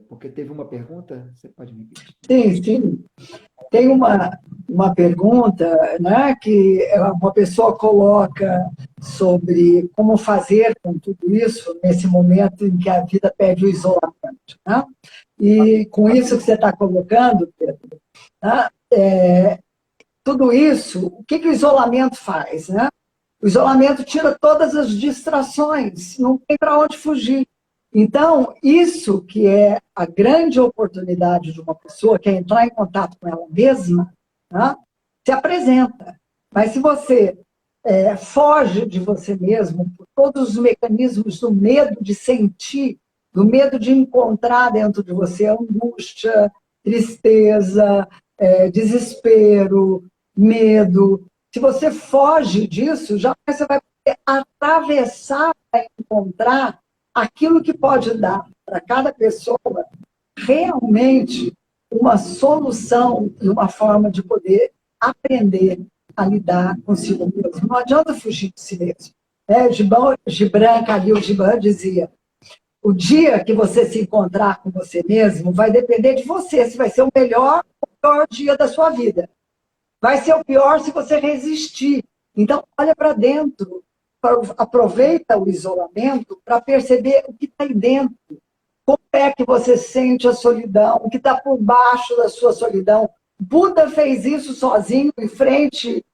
porque teve uma pergunta, você pode me repetir? Sim, sim. Tem uma pergunta, né, que uma pessoa coloca sobre como fazer com tudo isso nesse momento em que a vida pede o isolamento. Né? E com isso que você está colocando, Pedro, né, tudo isso, o que o isolamento faz? Né? O isolamento tira todas as distrações, não tem para onde fugir. Então, isso que é a grande oportunidade de uma pessoa, que é entrar em contato com ela mesma, né, se apresenta. Mas se você foge de você mesmo por todos os mecanismos do medo de sentir, do medo de encontrar dentro de você angústia, tristeza, desespero, medo, se você foge disso, já você vai poder atravessar para encontrar aquilo que pode dar para cada pessoa realmente uma solução e uma forma de poder aprender a lidar consigo mesmo. Não adianta fugir de si mesmo. Khalil Gibran dizia, o dia que você se encontrar com você mesmo vai depender de você, se vai ser o melhor ou o pior dia da sua vida. Vai ser o pior se você resistir. Então, olha para dentro, aproveita o isolamento para perceber o que está aí dentro. Como é que você sente a solidão, o que está por baixo da sua solidão. Buda fez isso sozinho, em frente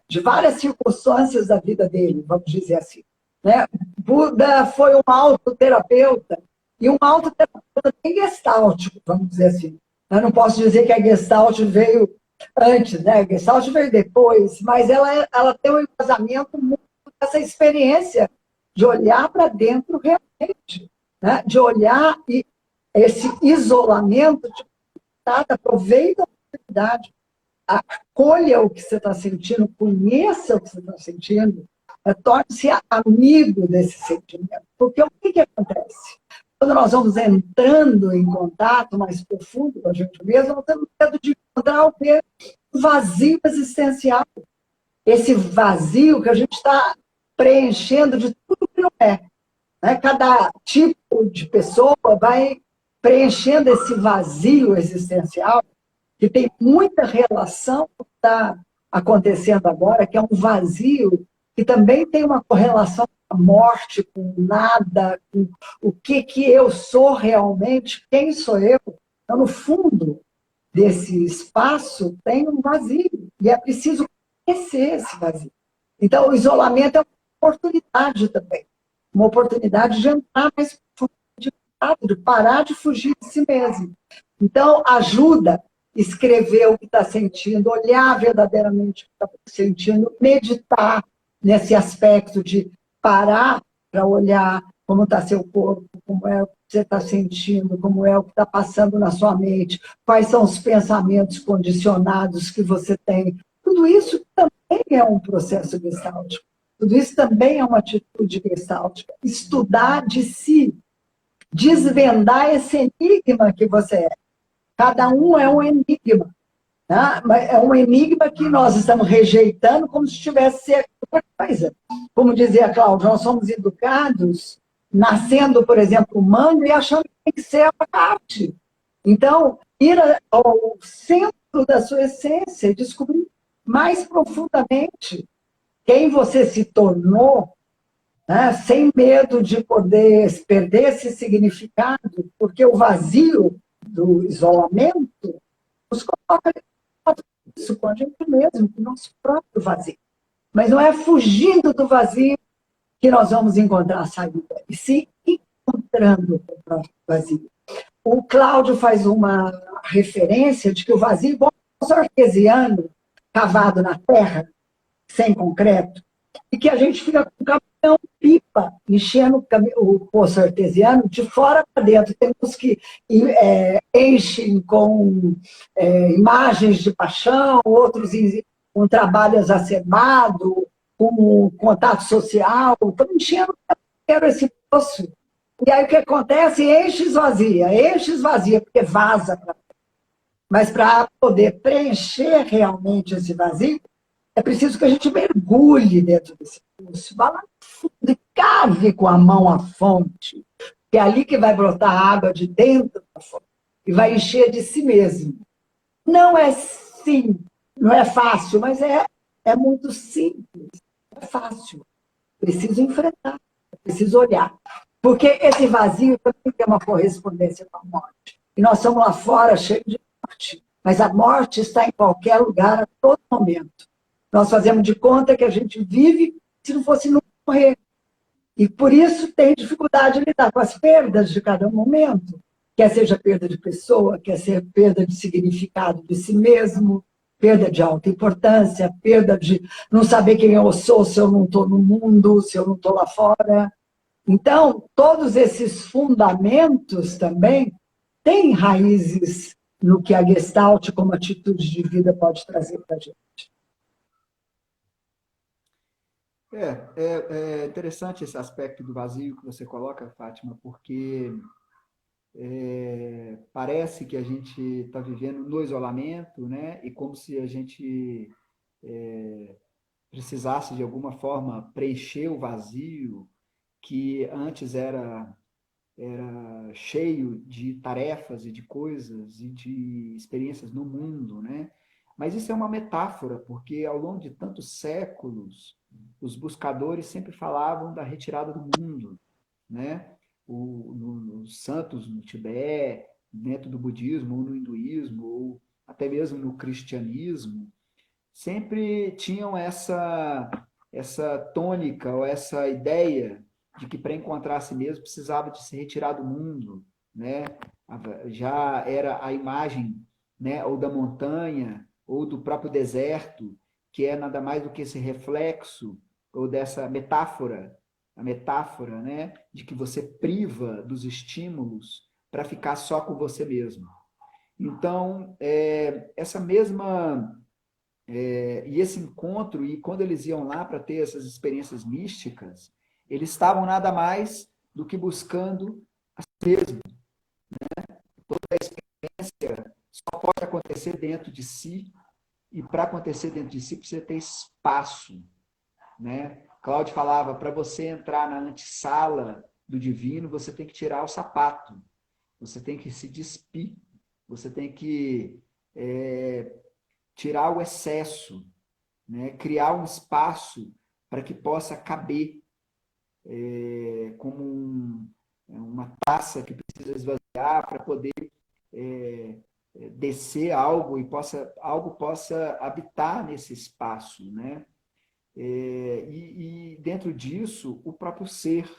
de várias circunstâncias da vida dele, vamos dizer assim. Né? Buda foi um autoterapeuta, e um autoterapeuta tem gestalt, vamos dizer assim. Eu não posso dizer que a gestalt veio antes, né? A gestalt veio depois, mas ela tem um embasamento muito dessa experiência de olhar para dentro realmente, né? De olhar e esse isolamento, aproveita a oportunidade, acolha o que você está sentindo, conheça o que você está sentindo, torne-se amigo desse sentimento. Porque o que acontece? Quando nós vamos entrando em contato mais profundo com a gente mesmo, nós temos medo de encontrar o quê? O vazio existencial. Esse vazio que a gente está preenchendo de tudo que não é. Né? Cada tipo de pessoa vai preenchendo esse vazio existencial, que tem muita relação com o que está acontecendo agora, que é um vazio que também tem uma correlação com a morte, com nada, com o que eu sou realmente, quem sou eu. Então, no fundo desse espaço, tem um vazio, e é preciso conhecer esse vazio. Então, o isolamento é uma oportunidade também, uma oportunidade de entrar mais profundamente de parar de fugir de si mesmo. Então, ajuda a escrever o que está sentindo, olhar verdadeiramente o que está sentindo, meditar nesse aspecto de parar para olhar como está seu corpo, como é o que você está sentindo, como é o que está passando na sua mente, quais são os pensamentos condicionados que você tem. Tudo isso também é um processo gestáltico. Tudo isso também é uma atitude gestáltica. Estudar de si, desvendar esse enigma que você é. Cada um é um enigma. Né? É um enigma que nós estamos rejeitando como se tivesse outra coisa. Como dizia a Cláudia, nós somos educados nascendo, por exemplo, humano e achando que tem que ser abacate. Então, ir ao centro da sua essência e descobrir mais profundamente quem você se tornou, né, sem medo de poder perder esse significado, porque o vazio do isolamento nos coloca isso com a gente mesmo, com o nosso próprio vazio. Mas não é fugindo do vazio que nós vamos encontrar a saída, e sim encontrando o próprio vazio. O Cláudio faz uma referência de que o vazio, igual um poço artesiano cavado na terra, sem concreto, e que a gente fica com o caminhão-pipa enchendo o poço artesiano de fora para dentro. Temos que enchem com imagens de paixão, outros com trabalho exacerbado, com contato social, estamos enchendo esse poço. E aí o que acontece? Enche esvazia, porque vaza. Mas para poder preencher realmente esse vazio, é preciso que a gente mergulhe dentro desse poço, vá lá no fundo e cave com a mão a fonte, que é ali que vai brotar a água de dentro da fonte e vai encher de si mesmo. Não é sim, não é fácil, mas é muito simples, é fácil. Preciso enfrentar, preciso olhar. Porque esse vazio também tem uma correspondência com a morte. E nós estamos lá fora cheios de morte, mas a morte está em qualquer lugar, a todo momento. Nós fazemos de conta que a gente vive se não fosse não morrer. E por isso tem dificuldade de lidar com as perdas de cada momento, quer seja perda de pessoa, quer seja perda de significado de si mesmo, perda de alta importância, perda de não saber quem eu sou se eu não estou no mundo, se eu não estou lá fora. Então, todos esses fundamentos também têm raízes no que a Gestalt, como atitude de vida, pode trazer para a gente. É interessante esse aspecto do vazio que você coloca, Fátima, porque parece que a gente está vivendo no isolamento, né? E como se a gente precisasse de alguma forma preencher o vazio que antes era cheio de tarefas e de coisas e de experiências no mundo, né? Mas isso é uma metáfora, porque ao longo de tantos séculos, os buscadores sempre falavam da retirada do mundo, né? Os santos no Tibete, dentro do budismo ou no hinduísmo, ou até mesmo no cristianismo, sempre tinham essa tônica ou essa ideia de que para encontrar a si mesmo precisava de se retirar do mundo, né? Já era a imagem, né, ou da montanha ou do próprio deserto, que é nada mais do que esse reflexo ou dessa metáfora, a metáfora, né, de que você priva dos estímulos para ficar só com você mesmo. Então, essa mesma e esse encontro, e quando eles iam lá para ter essas experiências místicas, eles estavam nada mais do que buscando a si mesmo. Toda a experiência só pode acontecer dentro de si, e para acontecer dentro de si precisa ter espaço. Né? Cláudio falava, para você entrar na antessala do divino, você tem que tirar o sapato, você tem que se despir, você tem que tirar o excesso, né? Criar um espaço para que possa caber, como uma taça que precisa esvaziar para poder descer algo e algo possa habitar nesse espaço, né? E dentro disso, o próprio ser.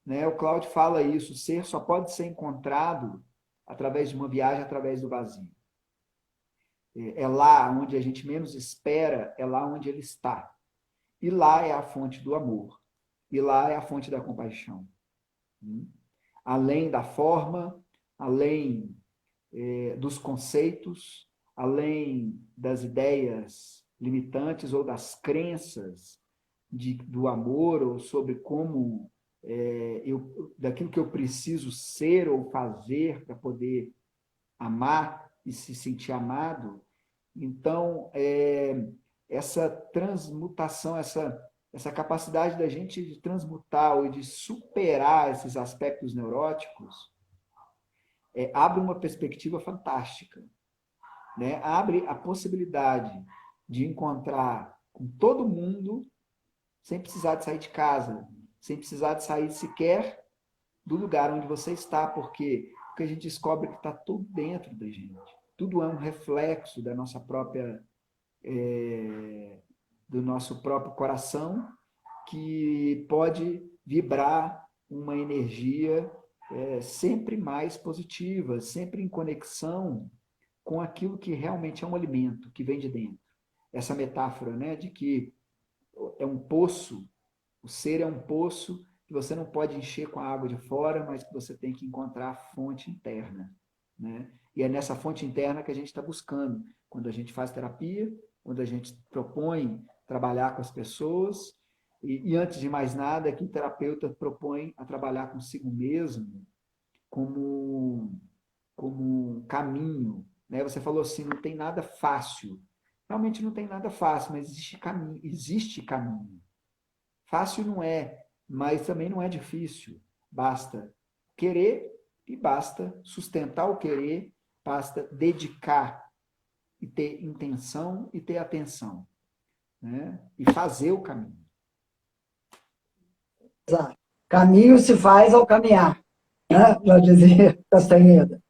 né? O Cláudio fala isso, o ser só pode ser encontrado através de uma viagem, através do vazio. É lá onde a gente menos espera, é lá onde ele está. E lá é a fonte do amor. E lá é a fonte da compaixão. Além da forma, além dos conceitos, além das ideias limitantes ou das crenças do amor, ou sobre como daquilo que eu preciso ser ou fazer para poder amar e se sentir amado. Então, essa transmutação, essa capacidade da gente de transmutar ou de superar esses aspectos neuróticos, abre uma perspectiva fantástica, né? Abre a possibilidade de encontrar com todo mundo sem precisar de sair de casa, sem precisar de sair sequer do lugar onde você está, porque a gente descobre que está tudo dentro da gente. Tudo é um reflexo da nossa própria, do nosso próprio coração, que pode vibrar uma energia sempre mais positiva, sempre em conexão com aquilo que realmente é um alimento, que vem de dentro. Essa metáfora, né, de que é um poço, o ser é um poço que você não pode encher com a água de fora, mas que você tem que encontrar a fonte interna, né? E é nessa fonte interna que a gente está buscando, quando a gente faz terapia, quando a gente propõe trabalhar com as pessoas, e antes de mais nada, que o terapeuta propõe a trabalhar consigo mesmo como um caminho, né? Você falou assim, não tem nada fácil. Realmente não tem nada fácil, mas existe caminho. Existe caminho. Fácil não é, mas também não é difícil. Basta querer e basta sustentar o querer, basta dedicar e ter intenção e ter atenção, né? E fazer o caminho. Exato. Caminho se faz ao caminhar, né? Já dizia Castaneda.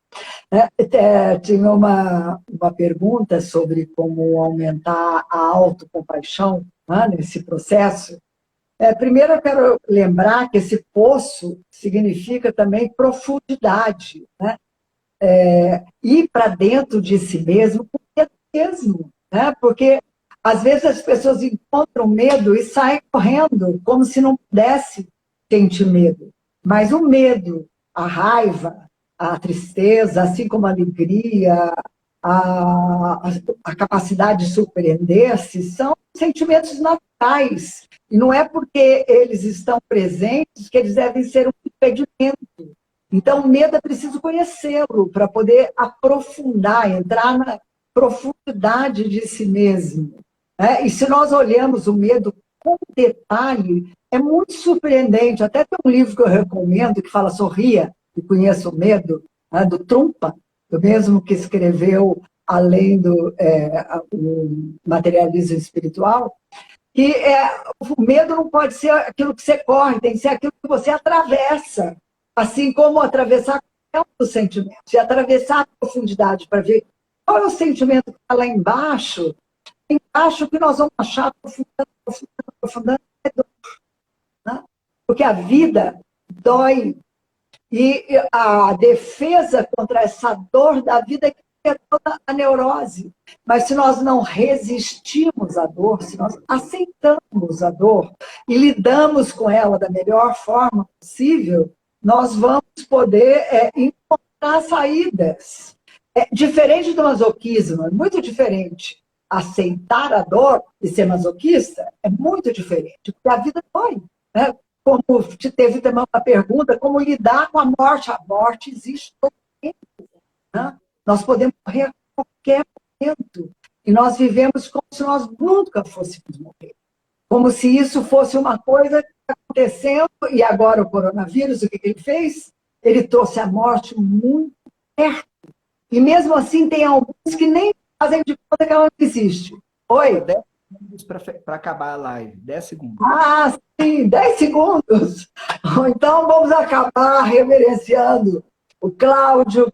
Tinha uma pergunta sobre como aumentar a autocompaixão, né, nesse processo. Primeiro, eu quero lembrar que esse poço significa também profundidade, né? Ir para dentro de si mesmo, com medo mesmo, né? Porque às vezes as pessoas encontram medo e saem correndo, como se não pudesse sentir medo. Mas o medo, a raiva, a tristeza, assim como a alegria, a capacidade de surpreender-se, são sentimentos naturais. E não é porque eles estão presentes que eles devem ser um impedimento. Então, o medo é preciso conhecê-lo para poder aprofundar, entrar na profundidade de si mesmo. E se nós olhamos o medo com detalhe, é muito surpreendente. Até tem um livro que eu recomendo que fala Sorria, que conheço o medo, né, do Trumpa, o mesmo que escreveu além do o materialismo espiritual, que o medo não pode ser aquilo que você corre, tem que ser aquilo que você atravessa, assim como atravessar o sentimento, e atravessar a profundidade para ver qual é o sentimento que está lá embaixo, que nós vamos achar profundando, né? Porque a vida dói. E a defesa contra essa dor da vida é toda a neurose. Mas se nós não resistimos à dor, se nós aceitamos a dor e lidamos com ela da melhor forma possível, nós vamos poder encontrar saídas. Diferente do masoquismo, é muito diferente. Aceitar a dor e ser masoquista é muito diferente, porque a vida dói, né? Como te teve também uma pergunta, como lidar com a morte? A morte existe todo tempo, né? Nós podemos morrer a qualquer momento. E nós vivemos como se nós nunca fôssemos morrer. Como se isso fosse uma coisa que está acontecendo, e agora o coronavírus, o que ele fez? Ele trouxe a morte muito perto. E mesmo assim tem alguns que nem fazem de conta que ela não existe. Oi? 10 segundos para acabar a live. 10 segundos. Ah, sim, 10 segundos. Então vamos acabar reverenciando o Cláudio,